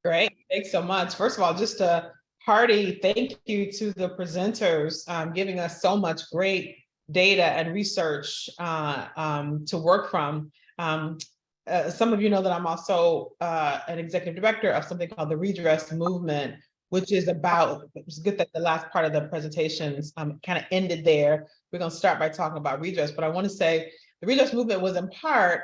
Great, thanks so much. First of all, just a hearty thank you to the presenters, giving us so much great data and research to work from. Some of you know that I'm also an executive director of something called the Redress movement, which is about, it's good that the last part of the presentations kind of ended there. We're going to start by talking about redress, but I want to say the redress movement was in part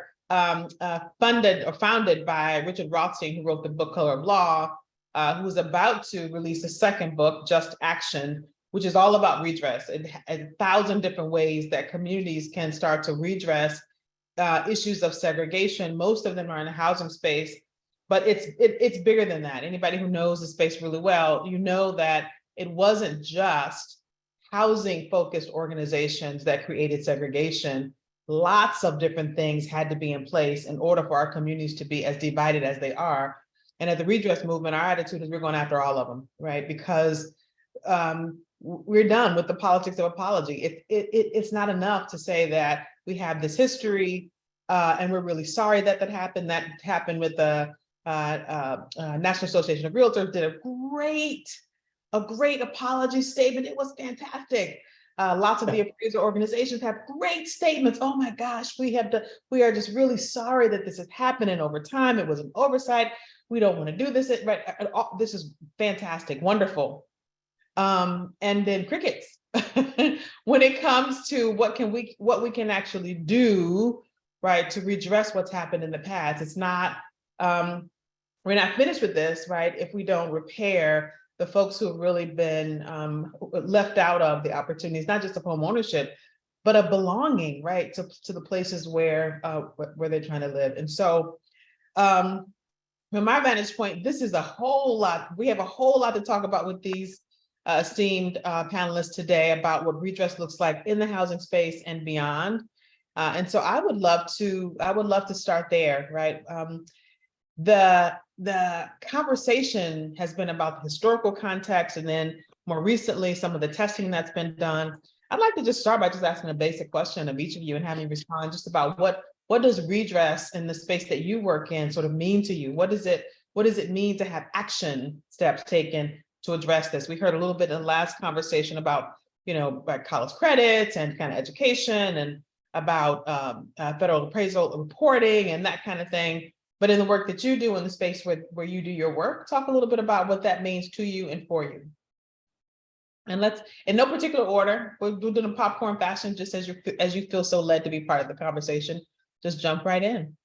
funded or founded by Richard Rothstein, who wrote the book Color of Law, who was about to release a second book, Just Action, which is all about redress and 1,000 different ways that communities can start to redress issues of segregation. Most of them are in the housing space, but it's bigger than that. Anybody who knows the space really well, you know that it wasn't just housing focused organizations that created segregation. Lots of different things had to be in place in order for our communities to be as divided as they are. And at the redress movement, our attitude is we're going after all of them, right? Because we're done with the politics of apology. It's not enough to say that we have this history and we're really sorry that that happened. That happened with the National Association of Realtors did a great apology statement. It was fantastic. Lots of the appraiser organizations have great statements. Oh my gosh, we are just really sorry that this is happening over time. It was an oversight. We don't want to do this. Right? This is fantastic, wonderful. And then crickets. When it comes to what we can actually do, right, to redress what's happened in the past. It's not, we're not finished with this, right, if we don't repair the folks who have really been left out of the opportunities, not just of home ownership, but of belonging, right, to the places where they're trying to live. And so from my vantage point, this is a whole lot. We have a whole lot to talk about with these esteemed panelists today about what redress looks like in the housing space and beyond. And so I would love to start there, right? The conversation has been about the historical context, and then more recently, some of the testing that's been done. I'd like to just start by just asking a basic question of each of you and having you respond just about what does redress in the space that you work in sort of mean to you? What does it mean to have action steps taken to address this? We heard a little bit in the last conversation about, like college credits and kind of education and about federal appraisal reporting and that kind of thing. But in the work that you do in the space where you do your work, talk a little bit about what that means to you and for you. And let's, in no particular order, we'll do it in a popcorn fashion, just as you feel so led to be part of the conversation. Just jump right in.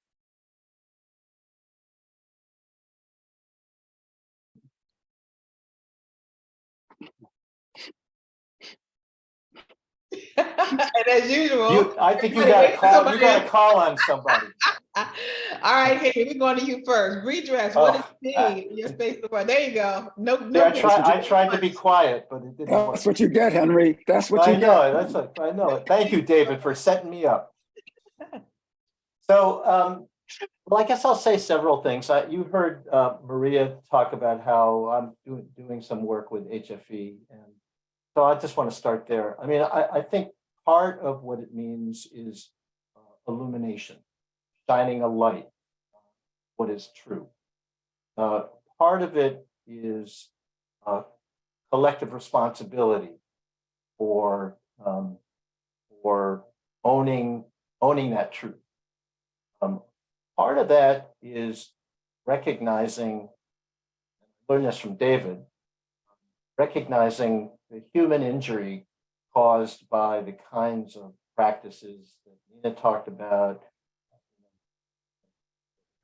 And as usual, I think you got to call on somebody. All right, Henry, we're going to you first. Redress, what does it mean in your space of work? There you go. No. I tried to be quiet, but it didn't work. That's what you get, Henry. That's what you get. I know it. Thank you, David, for setting me up. So, well, I guess I'll say several things. You heard Maria talk about how I'm doing some work with HFE, and so I just want to start there. I mean, I think part of what it means is illumination, shining a light on what is true. Part of it is collective responsibility for owning that truth. Part of that is recognizing, I learned this from David, recognizing the human injury caused by the kinds of practices that Nina talked about,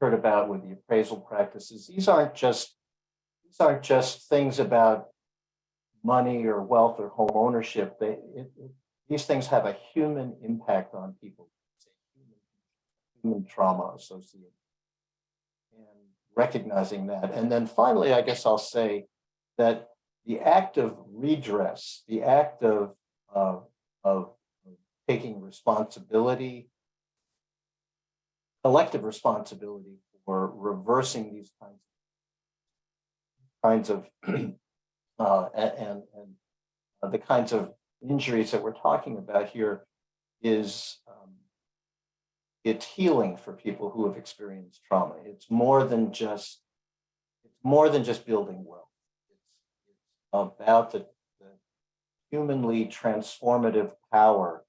heard about with the appraisal practices. These aren't just things about money or wealth or home ownership. These things have a human impact on people. Human trauma associated, and recognizing that. And then finally, I guess I'll say that the act of redress, the act of taking responsibility, collective responsibility for reversing these kinds of and the kinds of injuries that we're talking about here is it's healing for people who have experienced trauma. It's more than just more than just building wealth. It's about the humanly transformative power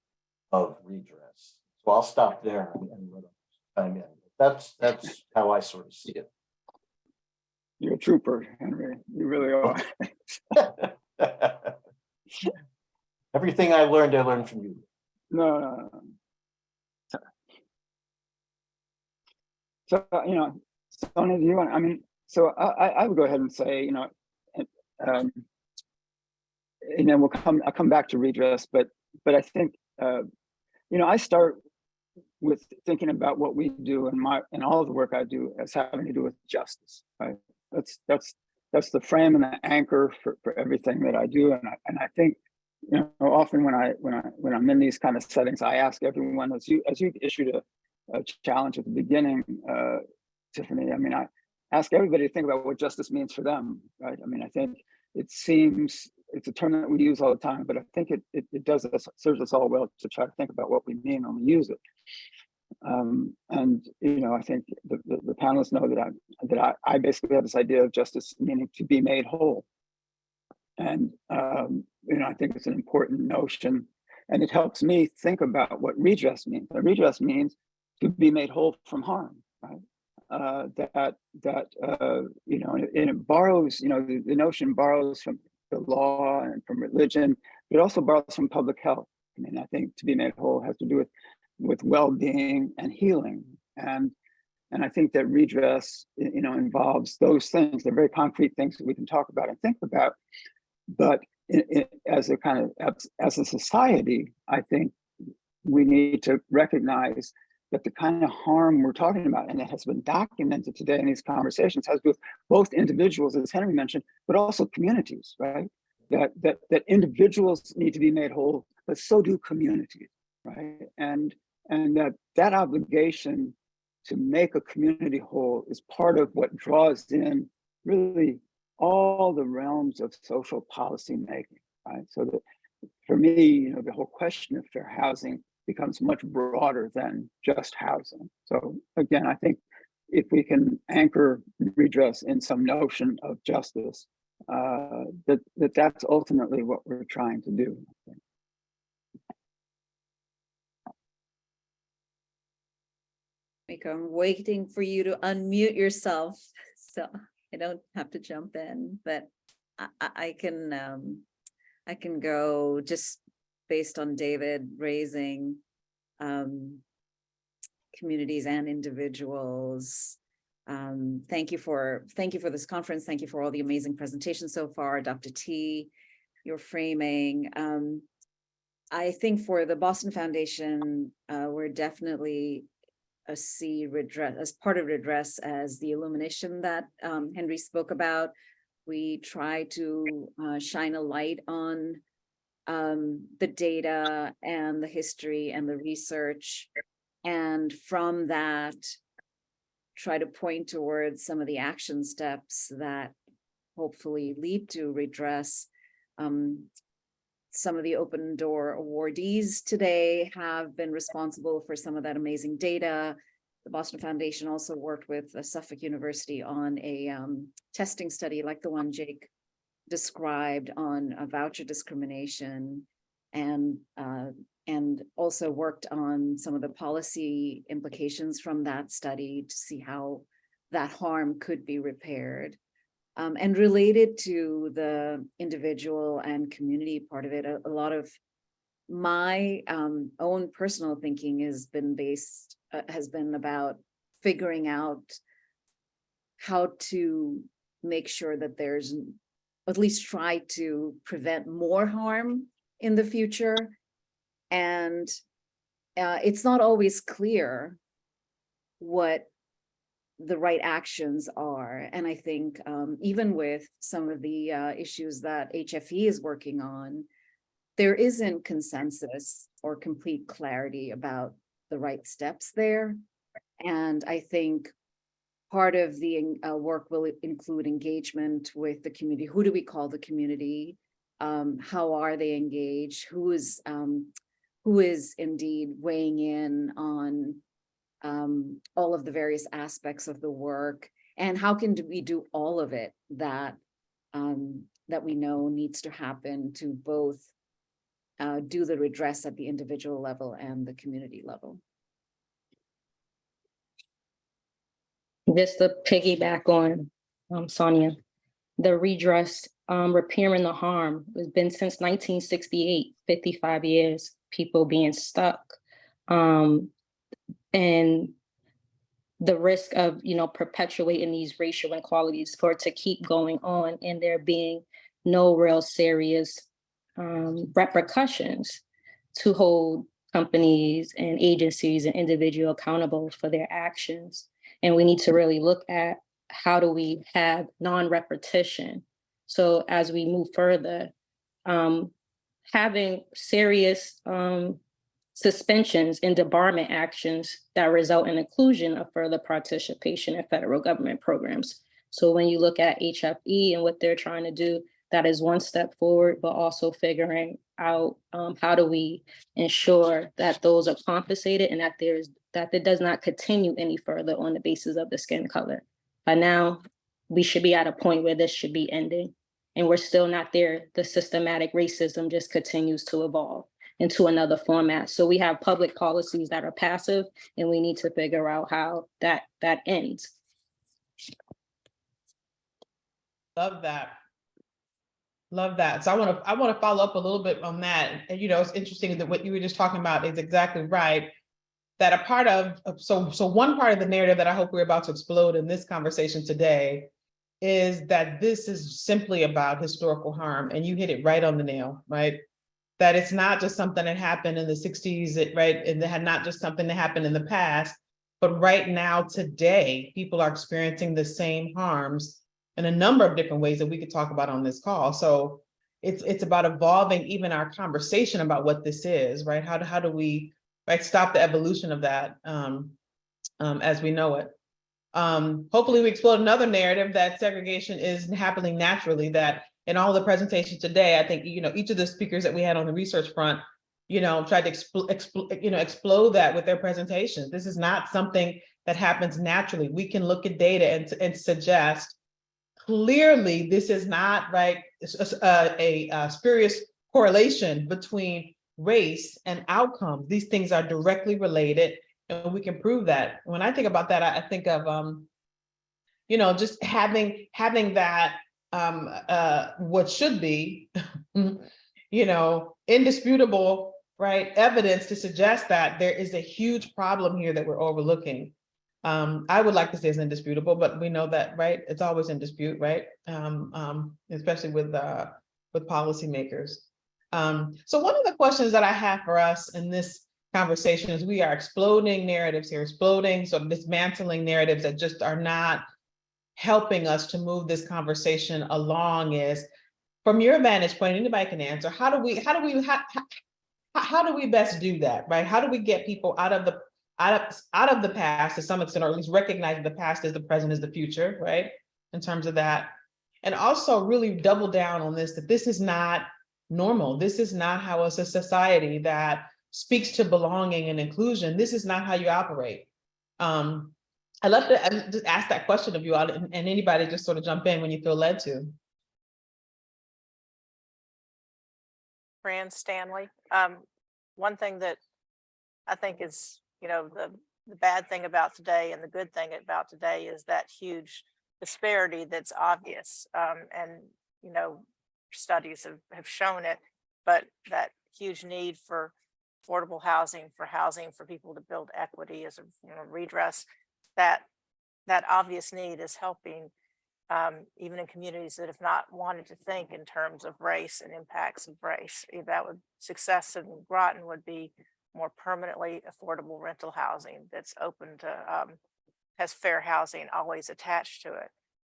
of redress. So I'll stop there and let them chime in. That's how I sort of see it. You're a trooper, Henry. You really are. Everything I learned from you. No. So, Soni, do you want, so I would go ahead and say, I'll come back to redress, but I think, I start with thinking about what we do and all of the work I do as having to do with justice, right? That's the frame and the anchor for everything that I do. And I think, often when I'm in these kind of settings, I ask everyone, as you issued a challenge at the beginning, Tiffany, I ask everybody to think about what justice means for them, right? I think it seems, it's a term that we use all the time, but I think it serves us all well to try to think about what we mean when we use it. I think the panelists know that I basically have this idea of justice meaning to be made whole. And, I think it's an important notion, and it helps me think about what redress means. And redress means to be made whole from harm, right? And it borrows, the notion borrows from the law and from religion, but it also borrows from public health. I think to be made whole has to do with well-being and healing. And I think that redress, involves those things. They're very concrete things that we can talk about and think about. But as a society, I think we need to recognize that the kind of harm we're talking about, and that has been documented today in these conversations, has to do with both individuals, as Henry mentioned, but also communities, right? That individuals need to be made whole, but so do communities, right? And that obligation to make a community whole is part of what draws in really all the realms of social policy making, right? So that for me, the whole question of fair housing becomes much broader than just housing. So again, I think if we can anchor redress in some notion of justice, that's ultimately what we're trying to do. I'm waiting for you to unmute yourself, so I don't have to jump in, but I can go just based on David raising communities and individuals. Thank you for this conference. Thank you for all the amazing presentations so far, Dr. T, your framing. I think for the Boston Foundation, we're definitely see redress as part of redress as the illumination that Henry spoke about. We try to shine a light on the data and the history and the research, and from that try to point towards some of the action steps that hopefully lead to redress. Some of the Open Door awardees today have been responsible for some of that amazing data. The Boston Foundation also worked with Suffolk University on a testing study like the one Jake described on voucher discrimination, and also worked on some of the policy implications from that study to see how that harm could be repaired. And related to the individual and community part of it, a lot of my own personal thinking has been about figuring out how to make sure that there's at least try to prevent more harm in the future. And it's not always clear what the right actions are. And I think even with some of the issues that HFE is working on, there isn't consensus or complete clarity about the right steps there. And I think part of the work will include engagement with the community. Who do we call the community? How are they engaged? Who is indeed weighing in on all of the various aspects of the work, And how can we do all of it that that we know needs to happen to both do the redress at the individual level and the community level? Just to piggyback on Sonia, the redress, repairing the harm, has been since 1968, 55 years, people being stuck. And the risk of, perpetuating these racial inequalities for it to keep going on and there being no real serious repercussions to hold companies and agencies and individuals accountable for their actions. And we need to really look at how do we have non-repetition. So as we move further, having serious suspensions and debarment actions that result in inclusion of further participation in federal government programs. So when you look at HFE and what they're trying to do, that is one step forward, but also figuring out how do we ensure that those are compensated and that it does not continue any further on the basis of the skin color. By now, we should be at a point where this should be ending, and we're still not there. The systematic racism just continues to evolve into another format. So we have public policies that are passive, and we need to figure out how that ends. Love that. Love that. So I want to follow up a little bit on that. And it's interesting that what you were just talking about is exactly right. That a part of so one part of the narrative that I hope we're about to explode in this conversation today is that this is simply about historical harm, and you hit it right on the nail, right? That it's not just something that happened in the 60s, right? And they had not just something that happened in the past, but right now, today, people are experiencing the same harms in a number of different ways that we could talk about on this call. So it's about evolving even our conversation about what this is, right? How do we stop the evolution of that as we know it? Hopefully we explore another narrative that segregation is happening naturally, that in all the presentations today, I think, each of the speakers that we had on the research front, tried to explode that with their presentations. This is not something that happens naturally. We can look at data and suggest clearly this is not a spurious correlation between race and outcomes. These things are directly related, and we can prove that. When I think about that, I think of just having that what should be indisputable evidence to suggest that there is a huge problem here that we're overlooking. I would like to say it's indisputable, but we know that, it's always in dispute, especially with policymakers. So one of the questions that I have for us in this conversation is we are exploding narratives here, dismantling narratives that just are not helping us to move this conversation along. Is, from your vantage point, anybody can answer, how do we best do that, right? How do we get people out of the past to some extent, or at least recognize the past as the present is the future, right? In terms of that. And also really double down on this, that this is not normal. This is not how as a society that speaks to belonging and inclusion, this is not how you operate. I'd love to just ask that question of you all, and anybody just sort of jump in when you feel led to. Fran Stanley. One thing that I think is, the bad thing about today and the good thing about today is that huge disparity that's obvious. And, studies have shown it, but that huge need for affordable housing for people to build equity as a redress, that obvious need is helping even in communities that have not wanted to think in terms of race and impacts of race. That would, success in Groton would be more permanently affordable rental housing that's open to, has fair housing always attached to it.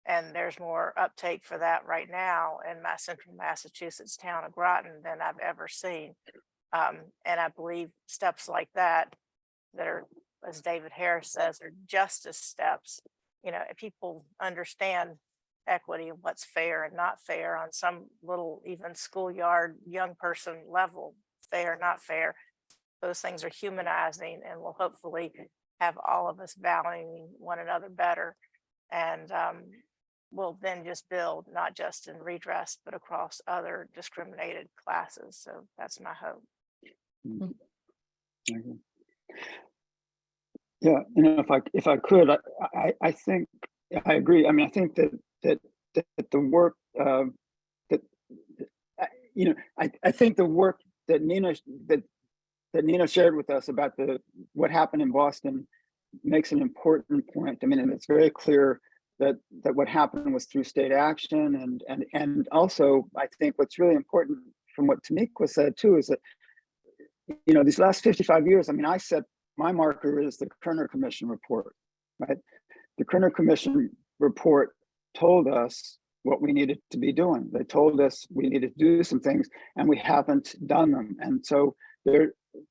And there's more uptake for that right now in my central Massachusetts town of Groton than I've ever seen. And I believe steps like that are, as David Harris says, are justice steps. If people understand equity and what's fair and not fair on some little even schoolyard young person level, fair, not fair, those things are humanizing and will hopefully have all of us valuing one another better. And we'll then just build, not just in redress, but across other discriminated classes. So that's my hope. Yeah, if I could, I think I agree. I mean, I think that the work that I think the work that Nina shared with us about what happened in Boston makes an important point. I mean, and it's very clear that what happened was through state action, and also I think what's really important from what Tomiqua said too is that these last 55 years. I mean, I set my marker is the Kerner Commission report, right? The Kerner Commission report told us what we needed to be doing. They told us we needed to do some things, and we haven't done them. And so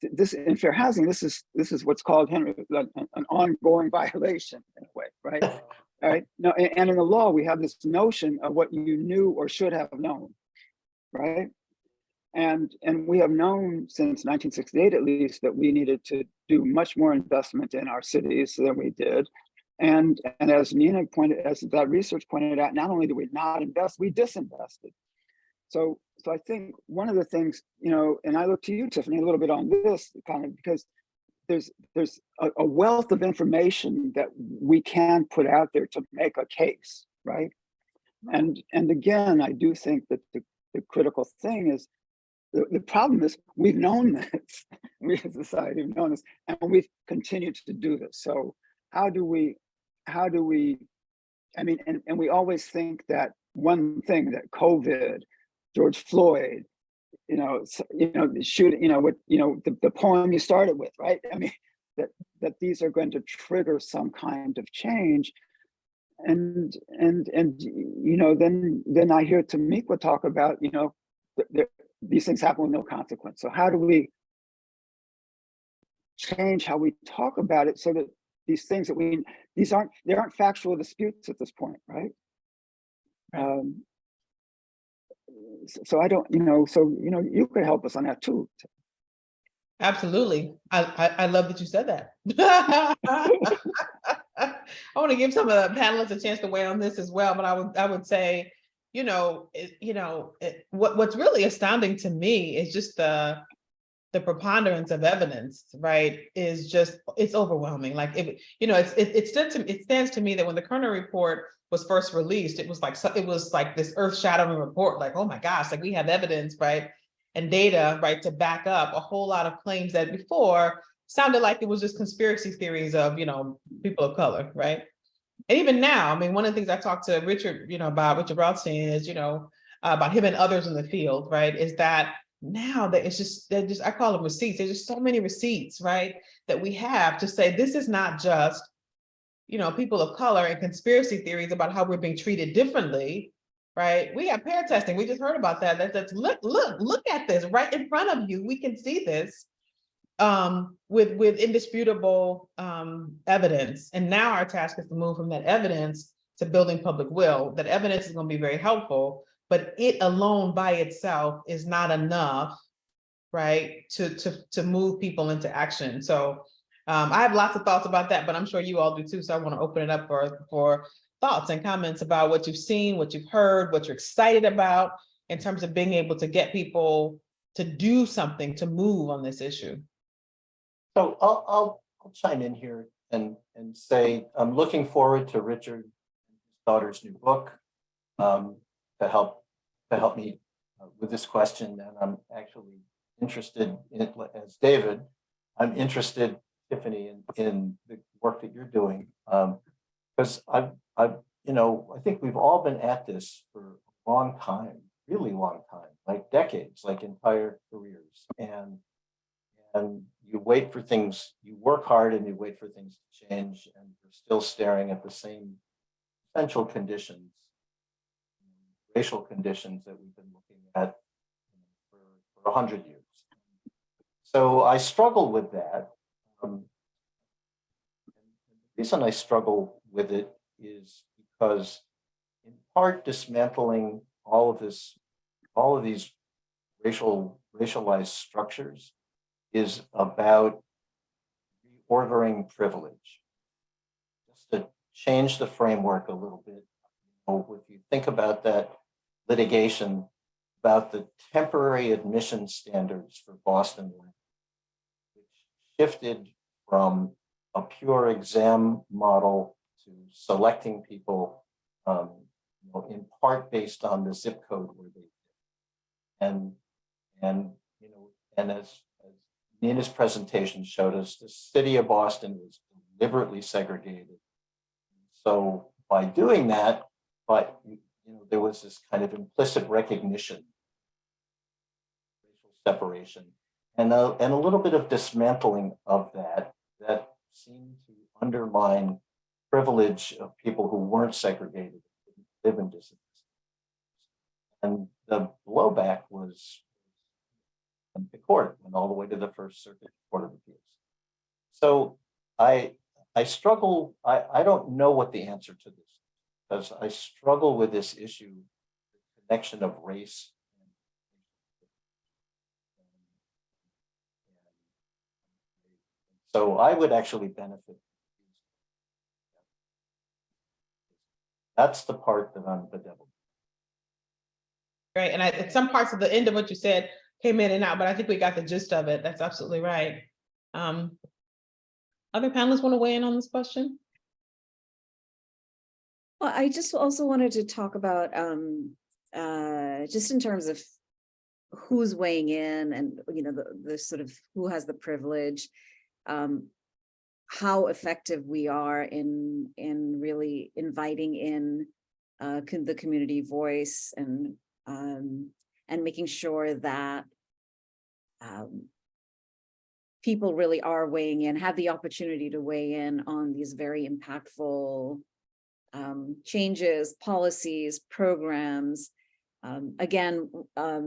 this in fair housing, this is what's called, Henry, an ongoing violation in a way, right? All right. No, and in the law, we have this notion of what you knew or should have known, right? And we have known since 1968, at least, that we needed to do much more investment in our cities than we did. And as Nina pointed, as that research pointed out, not only did we not invest, we disinvested. So I think one of the things, and I look to you, Tiffany, a little bit on this kind of, because there's a wealth of information that we can put out there to make a case, right? And again, I do think that the critical thing is, the problem is we've known this, we as a society have known this, and we've continued to do this. So how do we, I mean, and we always think that one thing, that COVID, George Floyd, shooting, the poem you started with, right? I mean, that these are going to trigger some kind of change. And then I hear Tomiqua talk about, these things happen with no consequence. So how do we change how we talk about it so that these things that they aren't factual disputes at this point, right? So I don't, you could help us on that too. Absolutely. I love that you said that. I want to give some of the panelists a chance to weigh on this as well, but I would say, what's really astounding to me is just the preponderance of evidence, right? It's overwhelming. Like it stands to me that when the Kerner report was first released, it was like this earth-shattering report. Like, oh my gosh, like we have evidence, right, and data, right, to back up a whole lot of claims that before sounded like it was just conspiracy theories of people of color, right? And even now, I mean, one of the things I talked to Richard, about Richard Rothstein is, about him and others in the field, right, is that now that I call them receipts. There's just so many receipts, right, that we have to say this is not just, people of color and conspiracy theories about how we're being treated differently, right? We have pair testing. We just heard about that. That's look at this right in front of you. We can see this. With indisputable evidence. And now our task is to move from that evidence to building public will. That evidence is going to be very helpful, but it alone by itself is not enough, right, to move people into action. So I have lots of thoughts about that, but I'm sure you all do too. So I want to open it up for thoughts and comments about what you've seen, what you've heard, what you're excited about in terms of being able to get people to do something, to move on this issue. So I'll chime in here and say I'm looking forward to Richard and his daughter's new book to help me with this question. And I'm actually interested in it as David. I'm interested, Tiffany, in the work that you're doing because I think we've all been at this for a long time, really long time, like decades, like entire careers, and you wait for things, you work hard and you wait for things to change, and we're still staring at the same essential conditions, racial conditions that we've been looking at for 100 years. So I struggle with that. The reason I struggle with it is because in part dismantling all of these racialized structures is about reordering privilege, just to change the framework a little bit. If you think about that litigation about the temporary admission standards for Boston, which shifted from a pure exam model to selecting people in part based on the zip code where they live. And as Nina's presentation showed us, the city of Boston was deliberately segregated. So by doing that, there was this kind of implicit recognition, racial separation, and a little bit of dismantling of that seemed to undermine privilege of people who weren't segregated, who live in dissidence. And the blowback was the court, went all the way to the First Circuit Court of Appeals. So I struggle, I don't know what the answer to this is, because I struggle with this issue, the connection of race. So I would actually benefit. That's the part that I'm bedeviled. Great, and some parts of the end of what you said came in and out, but I think we got the gist of it. That's absolutely right. Other panelists want to weigh in on this question? Well, I just also wanted to talk about just in terms of who's weighing in and the sort of who has the privilege, how effective we are in really inviting in the community voice and making sure that people really are weighing in, have the opportunity to weigh in on these very impactful changes, policies, programs. Again, a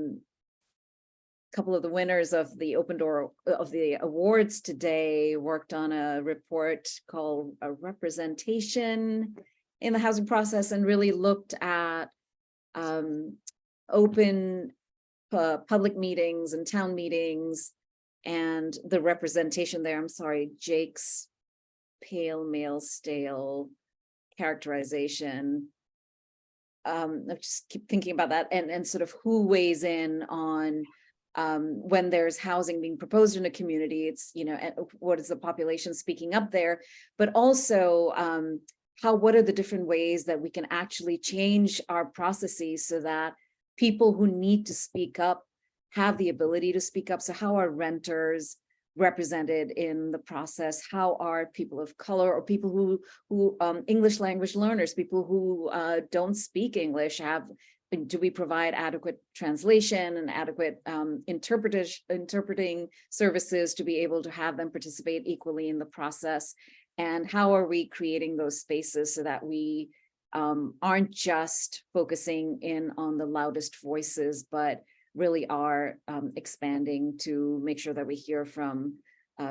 couple of the winners of the Open Door of the awards today worked on a report called a Representation in the Housing Process, and really looked at open public meetings and town meetings and the representation there. I'm sorry, Jake's pale male stale characterization. I just keep thinking about that and sort of who weighs in on when there's housing being proposed in a community. It's, what is the population speaking up there, but also what are the different ways that we can actually change our processes so that people who need to speak up have the ability to speak up. So how are renters represented in the process? How are people of color or people who English language learners, people who don't speak English, do we provide adequate translation and adequate interpreting services to be able to have them participate equally in the process? And how are we creating those spaces so that we aren't just focusing in on the loudest voices, but really are expanding to make sure that we hear from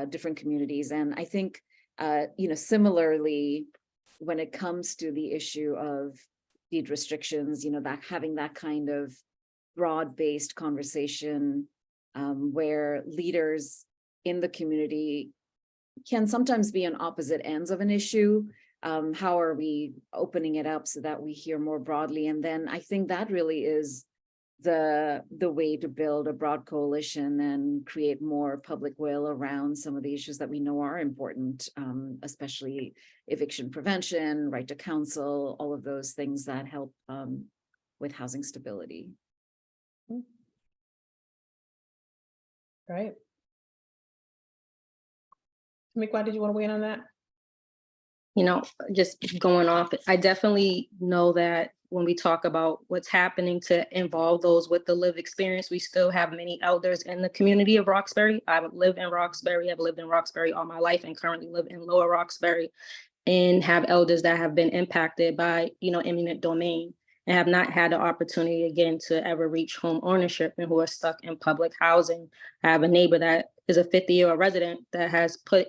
different communities? And I think, similarly, when it comes to the issue of deed restrictions, that having that kind of broad-based conversation where leaders in the community can sometimes be on opposite ends of an issue. How are we opening it up so that we hear more broadly? And then I think that really is the way to build a broad coalition and create more public will around some of the issues that we know are important, especially eviction prevention, right to counsel, all of those things that help with housing stability. Right. Tomiqua, did you want to weigh in on that? Just going off, I definitely know that when we talk about what's happening to involve those with the lived experience, we still have many elders in the community of Roxbury. I live in Roxbury. I've lived in Roxbury all my life and currently live in Lower Roxbury, and have elders that have been impacted by, eminent domain and have not had the opportunity again to ever reach home ownership and who are stuck in public housing. I have a neighbor that is a 50-year-old resident that has put,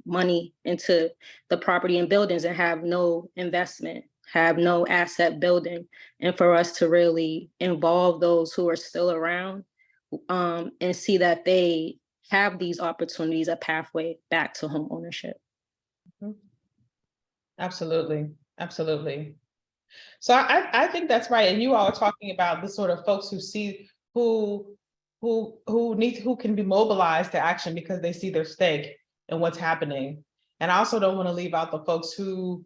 money into the property and buildings and have no investment, have no asset building. And for us to really involve those who are still around and see that they have these opportunities, a pathway back to home ownership. Absolutely, absolutely. So I think that's right. And you all are talking about the sort of folks who see who can be mobilized to action because they see their stake in what's happening. And I also don't want to leave out the folks who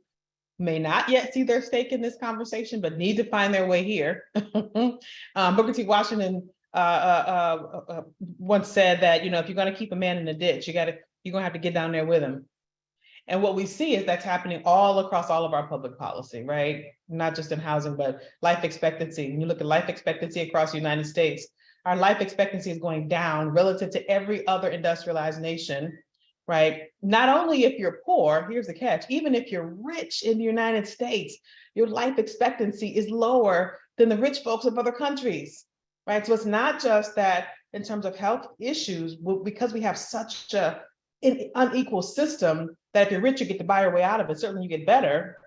may not yet see their stake in this conversation, but need to find their way here. Booker T. Washington once said that, if you're going to keep a man in the ditch, you're going to have to get down there with him. And what we see is that's happening all across all of our public policy, right? Not just in housing, but life expectancy. When you look at life expectancy across the United States, our life expectancy is going down relative to every other industrialized nation, right? Not only if you're poor, here's the catch, even if you're rich in the United States, your life expectancy is lower than the rich folks of other countries, right? So it's not just that in terms of health issues, because we have such a unequal system that if you're rich, you get to buy your way out of it. Certainly you get better,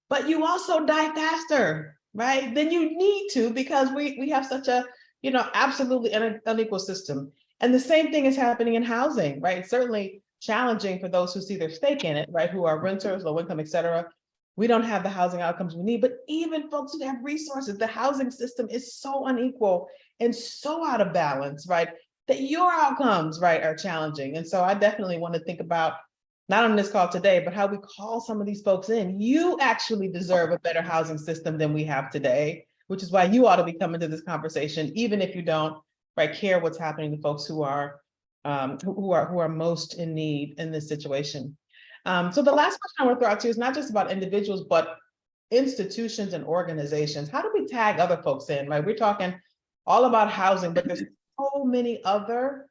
but you also die faster, right? Than you need to, because we have such a, absolutely unequal system. And the same thing is happening in housing, right? It's certainly challenging for those who see their stake in it, right? Who are renters, low income, et cetera. We don't have the housing outcomes we need, but even folks who have resources, the housing system is so unequal and so out of balance, right? That your outcomes, right, are challenging. And so I definitely want to think about, not on this call today, but how we call some of these folks in. You actually deserve a better housing system than we have today, which is why you ought to be coming to this conversation, even if you don't, right, care what's happening to folks who are most in need in this situation. So the last question I want to throw out to you is not just about individuals, but institutions and organizations. How do we tag other folks in, right? We're talking all about housing, but there's so many other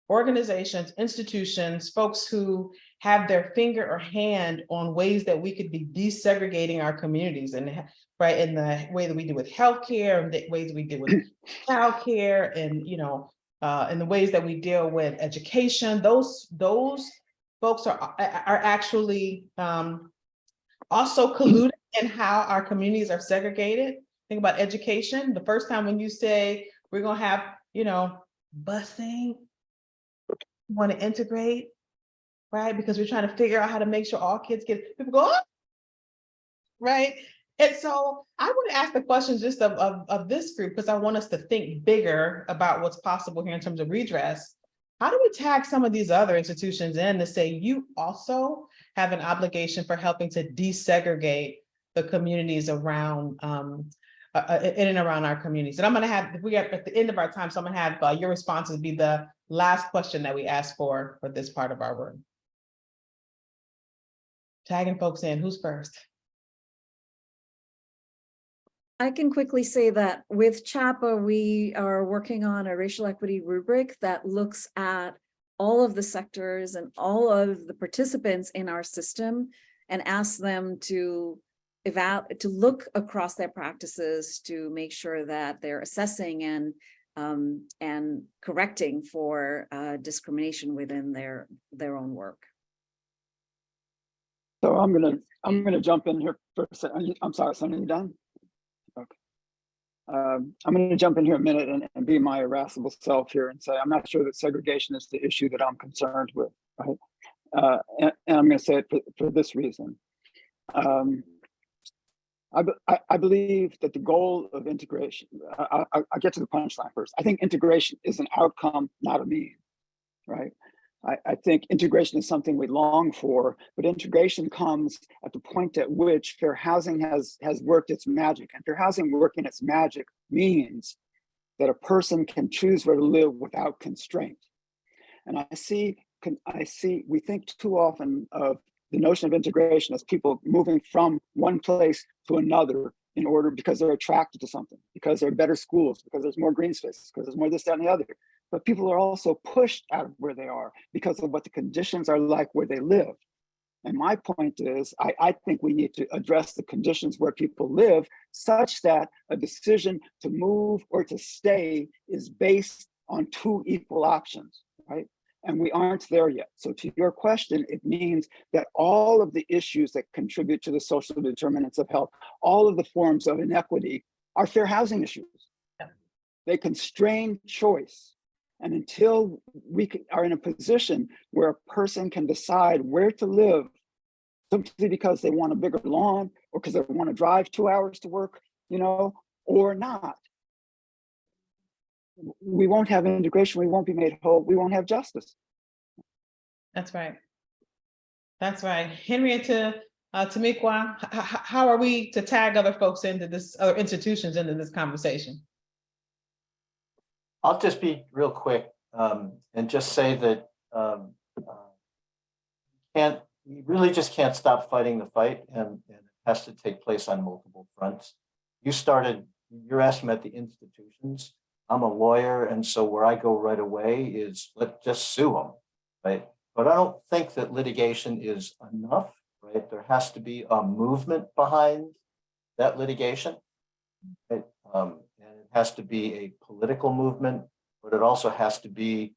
organizations, institutions, folks who have their finger or hand on ways that we could be desegregating our communities, and right, in the way that we do with healthcare, and the ways we deal with childcare, and in the ways that we deal with education. Those folks are actually also colluding in how our communities are segregated. Think about education. The first time when you say we're gonna have, busing, want to integrate, right? Because we're trying to figure out how to make sure all kids get, people go, oh! Right? And so I want to ask the question just of this group, because I want us to think bigger about what's possible here in terms of redress. How do we tag some of these other institutions in to say you also have an obligation for helping to desegregate the communities around in and around our communities? And I'm going to have, we are at the end of our time, so I'm going to have your responses be the last question that we ask for this part of our work. Tagging folks in, who's first? I can quickly say that with CHAPA, we are working on a racial equity rubric that looks at all of the sectors and all of the participants in our system and asks them to look across their practices to make sure that they're assessing and correcting for discrimination within their own work. So I'm gonna jump in here for a second. I'm sorry, Soni, you done? Okay. I'm going to jump in here a minute and be my irascible self here and say I'm not sure that segregation is the issue that I'm concerned with, right? And I'm going to say it for this reason. I believe that the goal of integration, I'll get to the punchline first. I think integration is an outcome, not a mean, right? I think integration is something we long for, but integration comes at the point at which fair housing has worked its magic. And fair housing working its magic means that a person can choose where to live without constraint. And we think too often of the notion of integration as people moving from one place to another in order because they're attracted to something, because there are better schools, because there's more green spaces, because there's more this, that, and the other. But people are also pushed out of where they are because of what the conditions are like where they live. And my point is, I think we need to address the conditions where people live such that a decision to move or to stay is based on two equal options, right? And we aren't there yet. So to your question, it means that all of the issues that contribute to the social determinants of health, all of the forms of inequity are fair housing issues. Yeah. They constrain choice. And until we are in a position where a person can decide where to live simply because they want a bigger lawn or because they want to drive 2 hours to work, you know, or not. We won't have integration, we won't be made whole, we won't have justice. That's right. That's right. Henrietta, Tomiqua, how are we to tag other folks into this, other institutions into this conversation? I'll just be real quick and just say that you really just can't stop fighting the fight, and it has to take place on multiple fronts. You're asking about the institutions. I'm a lawyer, and so where I go right away is let's just sue them, right? But I don't think that litigation is enough, right? There has to be a movement behind that litigation, right? And it has to be a political movement, but it also has to be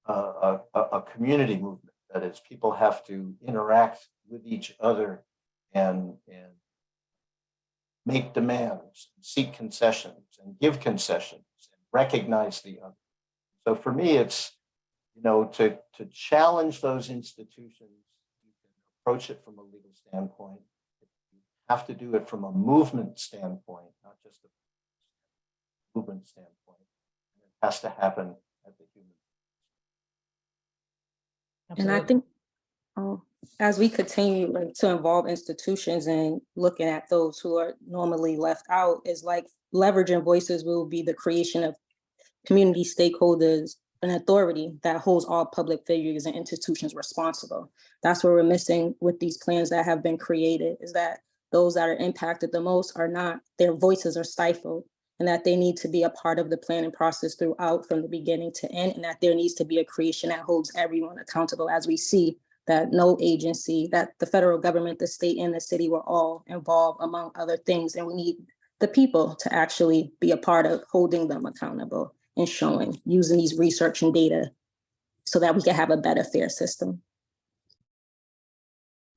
a community movement. That is, people have to interact with each other and make demands, seek concessions, and give concessions, and recognize the other. So for me, it's, you know, to challenge those institutions, you can approach it from a legal standpoint. You have to do it from a movement standpoint, not just a movement standpoint. And it has to happen at the human. And I think as we continue to involve institutions and looking at those who are normally left out, is like leveraging voices will be the creation of community stakeholders, an authority that holds all public figures and institutions responsible. That's what we're missing with these plans that have been created, is that those that are impacted the most are not, their voices are stifled, and that they need to be a part of the planning process throughout from the beginning to end, and that there needs to be a creation that holds everyone accountable, as we see that no agency, that the federal government, the state and the city were all involved among other things. And we need the people to actually be a part of holding them accountable and showing, using these research and data so that we can have a better, fair system.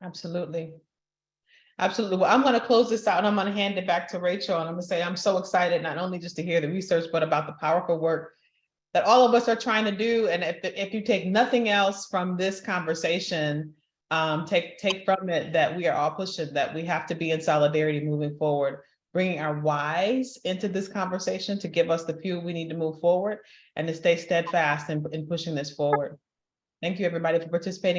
Absolutely. Absolutely. Well, I'm going to close this out and I'm going to hand it back to Rachel. And I'm going to say, I'm so excited, not only just to hear the research, but about the powerful work that all of us are trying to do. And if you take nothing else from this conversation, take from it that we are all pushing, that we have to be in solidarity moving forward, bringing our whys into this conversation to give us the fuel we need to move forward and to stay steadfast in pushing this forward. Thank you, everybody, for participating.